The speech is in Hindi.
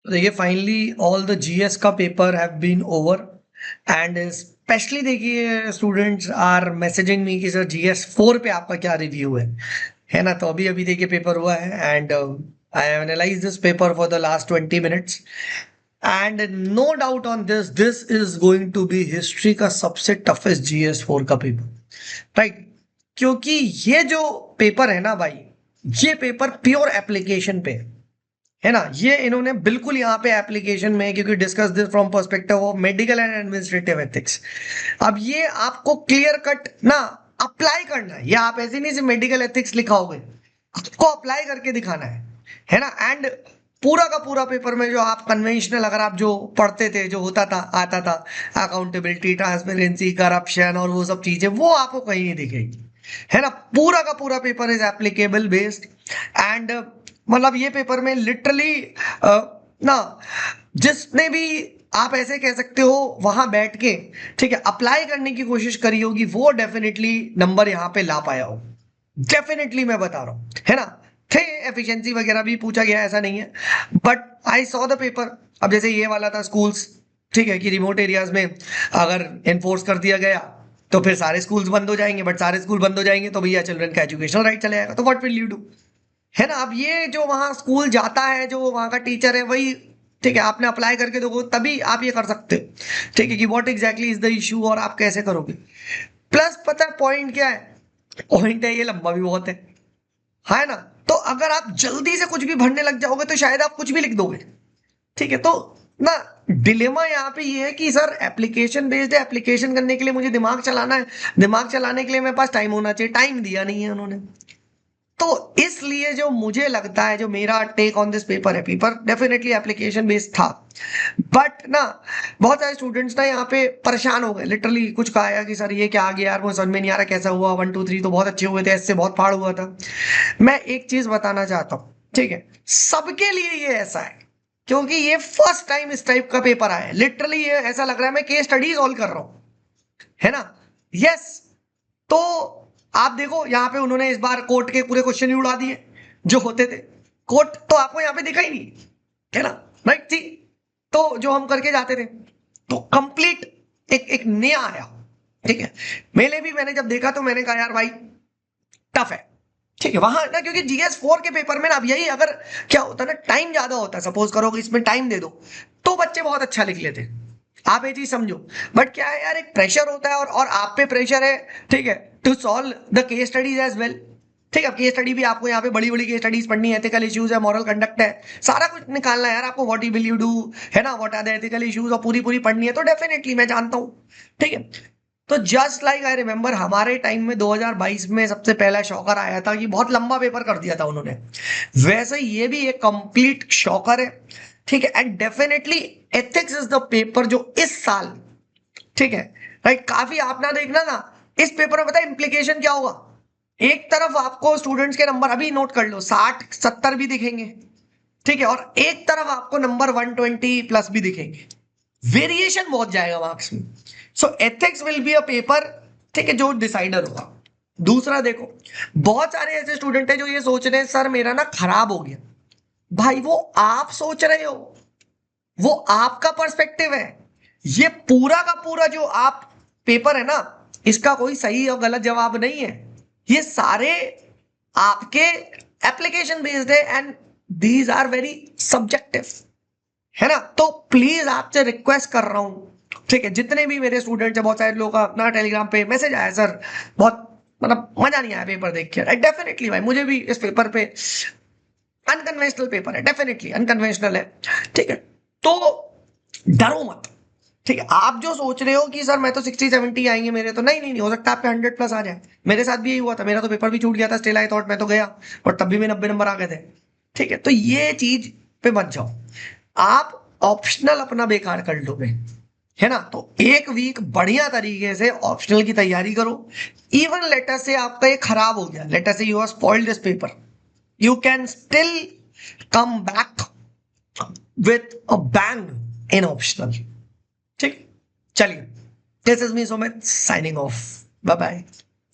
तो देखिए फाइनली ऑल द जीएस का paper have been over and specially देखिए स्टूडेंट्स आर मैसेजिंग मी कि सर जीएस 4 पे आपका क्या रिव्यू है ना। तो अभी अभी देखिए पेपर हुआ है and I have analyse this paper for the last 20 minutes and no doubt on this is going to be history का सबसे टफेस्ट जीएस 4 का पेपर, राइट। क्योंकि ये जो पेपर है ना भाई, ये पेपर प्योर एप्लीकेशन पे है ना। ये इन्होंने बिल्कुल यहाँ पे एप्लीकेशन में, क्योंकि discuss this from perspective of medical and administrative ethics. अब ये आपको क्लियर कट ना अप्लाई करना है, ये आप ऐसे नहीं सिर्फ मेडिकल एथिक्स लिखाओगे, आपको अप्लाई करके दिखाना है ना। एंड पूरा का पूरा पेपर में जो आप कन्वेंशनल अगर आप जो पढ़ते थे, जो होता था आता था, अकाउंटेबिलिटी, ट्रांसपेरेंसी, करप्शन और वो सब चीजें, वो आपको कहीं नहीं दिखेगी, है ना। पूरा का पूरा paper is applicable based and मतलब ये पेपर में लिटरली ना जिसने भी आप ऐसे कह सकते हो वहां बैठ के, ठीक है, अप्लाई करने की कोशिश करी होगी, वो डेफिनेटली नंबर यहां पे ला पाया हो। डेफिनेटली मैं बता रहा हूं, है ना। थे एफिशिएंसी वगैरह भी पूछा गया, ऐसा नहीं है, but I saw the paper. अब जैसे ये वाला था स्कूल्स, ठीक है, कि रिमोट एरियाज में अगर एनफोर्स कर दिया गया तो फिर सारे स्कूल्स बंद हो जाएंगे, बट सारे स्कूल बंद हो जाएंगे तो भैया चिल्ड्रन का एजुकेशनल राइट चले जाएगा, तो व्हाट विल यू डू, है ना। अब ये जो वहां स्कूल जाता है, जो वहां का टीचर है, वही, ठीक है, आपने अप्लाई करके देखो तभी आप ये कर सकते हो, ठीक है, कि what exactly is the issue और आप कैसे करोगे। प्लस पता है पॉइंट क्या है, पॉइंट है ये लंबा भी बहुत है ना। तो अगर आप जल्दी से कुछ भी भरने लग जाओगे तो शायद आप कुछ भी लिख दोगे, ठीक है। तो ना डिलेमा यहाँ पे ये है कि सर एप्लीकेशन बेस्ड है, एप्लीकेशन करने के लिए मुझे दिमाग चलाना है, दिमाग चलाने के लिए मेरे पास टाइम होना चाहिए, टाइम दिया नहीं है उन्होंने। तो इसलिए जो मुझे लगता है, जो मेरा टेक ऑन दिस पेपर है, पेपर डेफिनेटली एप्लीकेशन बेस्ड था, बट ना बहुत सारे स्टूडेंट्स ना यहाँ पे परेशान हो गए, लिटरली कुछ कहा यार कि सर ये क्या आ गया यार, मुझे समझ में नहीं आ रहा कैसा हुआ, 1 2 3 तो बहुत अच्छे हुए थे, इससे बहुत फाड़ हुआ था। मैं एक चीज बताना चाहता हूँ, ठीक है, सबके लिए ये ऐसा है, क्योंकि ये फर्स्ट टाइम इस टाइप का पेपर आया है। लिटरली ये ऐसा लग रहा है मैं केस स्टडी सॉल्व कर रहा हूं, है ना। यस। तो आप देखो यहाँ पे उन्होंने इस बार कोर्ट के पूरे क्वेश्चन ही उड़ा दिए जो होते थे। कोर्ट तो आपको यहाँ पे दिखा ही नहीं, है ना, राइट थी। तो जो हम करके जाते थे, तो कंप्लीट एक एक नया आया, ठीक है। मेले भी मैंने जब देखा तो मैंने कहा यार भाई टफ है, ठीक है। वहां ना क्योंकि जीएस 4 के पेपर में ना अब यही अगर क्या होता है ना, टाइम ज्यादा होता है, सपोज करो कि इसमें टाइम दे दो तो बच्चे बहुत अच्छा लिख लेते, आप ये चीज समझो। बट क्या है यार, एक प्रेशर होता है और आप पे प्रेशर है, ठीक है, to solve the case studies as well, ठीक है। अब केस स्टडी भी आपको यहाँ पे बड़ी बड़ी केस स्टडीज पढ़नी है, एथिकल इश्यूज है, मॉरल कंडक्ट है, सारा कुछ निकालना है यार आपको, व्हाट विल यू डू, है ना, what are the ethical issues, और पूरी पूरी पढ़नी है, तो डेफिनेटली मैं जानता हूँ, ठीक है। तो जस्ट लाइक आई रिमेम्बर हमारे टाइम में 2022 में सबसे पहला शॉकर आया था कि बहुत लंबा पेपर कर दिया था उन्होंने, वैसे ये भी एक कंप्लीट शॉकर है, ठीक है। And definitely ethics is the paper जो इस साल, ठीक है, राइट, काफी आप ना देखना ना, इस पेपर में पता है इंप्लीकेशन क्या होगा। एक तरफ आपको स्टूडेंट्स के नंबर अभी नोट कर लो 60 70 भी दिखेंगे, ठीक है, और एक तरफ आपको नंबर 120 प्लस भी दिखेंगे, वेरिएशन बहुत जाएगा मार्क्स में। सो ethics will be a paper, ठीक है, जो डिसाइडर होगा। दूसरा देखो, बहुत सारे ऐसे स्टूडेंट हैं जो ये सोच रहे हैं सर मेरा ना खराब हो गया, भाई वो आप सोच रहे हो, वो आपका पर्सपेक्टिव है। ये पूरा का पूरा जो आप पेपर है ना, इसका कोई सही और गलत जवाब नहीं है, ये सारे आपके एप्लीकेशन बेस्ड है and these are very subjective, है ना। तो प्लीज आपसे रिक्वेस्ट कर रहा हूं, ठीक है, जितने भी मेरे स्टूडेंट्स हैं, बहुत सारे लोगों का अपना टेलीग्राम पे मैसेज आया सर बहुत मतलब मजा नहीं आया पेपर देख के। डेफिनेटली भाई मुझे भी इस पेपर पे, अनकन्वेंशनल पेपर है, डेफिनेटली अनकन्वेंशनल है, ठीक है। तो डरो मत, ठीक है। आप जो सोच रहे हो कि सर मैं तो 60 70 आएंगे मेरे, तो नहीं नहीं नहीं हो सकता आपके 100 प्लस आ जाए। मेरे साथ भी यही हुआ था, मेरा तो पेपर भी छूट गया था, स्टिल आई थॉट मैं तो गया, और तब भी मेरे 90 नंबर आ गए थे, ठीक है। तो ये चीज पे मत जाओ, आप ऑप्शनल अपना बेकार कर लोगे, है ना। तो एक वीक बढ़िया तरीके से ऑप्शनल की तैयारी करो। इवन लेटर से आपका ये खराब हो गया, लेटर से you are spoiled this paper, you can still come back with a bang in optional, ठीक। चलिए, this is me Sumit signing off, bye bye.